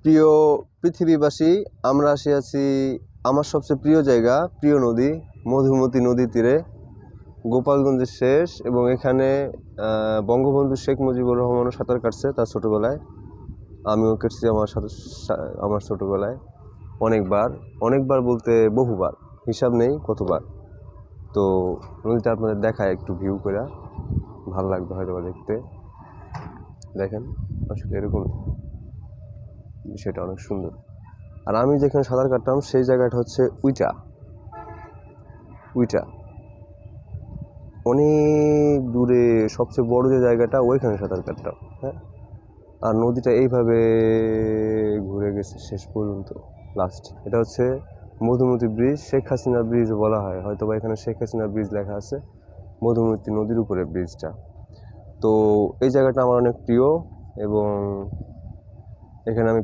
প্রিয় পৃথিবীবাসী, আমরা আছি আমার সবচেয়ে প্রিয় জায়গা, প্রিয় নদী মধুমতি নদী তীরে, গোপালগঞ্জের শেষ। এবং এখানে বঙ্গবন্ধু শেখ মুজিবুর রহমানও সাঁতার কাটছে তার ছোটোবেলায়। আমিও কেটেছি আমার ছোটোবেলায় অনেকবার বলতে বহুবার, হিসাব নেই কতবার। তো নদীটা আপনাদের দেখায় একটু ভিউ করে, ভালো লাগবে হয়তো দেখতে। দেখেন আসলে এরকম বিষয়টা অনেক সুন্দর। আর আমি যেখানে সাঁতার কাটতাম সেই জায়গাটা হচ্ছে উইটা অনেক দূরে, সবচেয়ে বড় যে জায়গাটা ওইখানে সাঁতার কাটতাম। হ্যাঁ, আর নদীটা এইভাবে ঘুরে গেছে শেষ পর্যন্ত লাস্ট। এটা হচ্ছে মধুমতি ব্রিজ, শেখ হাসিনা ব্রিজ বলা হয় হয়তো, বা এখানে শেখ হাসিনা ব্রিজ লেখা আছে, মধুমতি নদীর উপরে ব্রিজটা। তো এই জায়গাটা আমার অনেক প্রিয় এবং এখানে আমি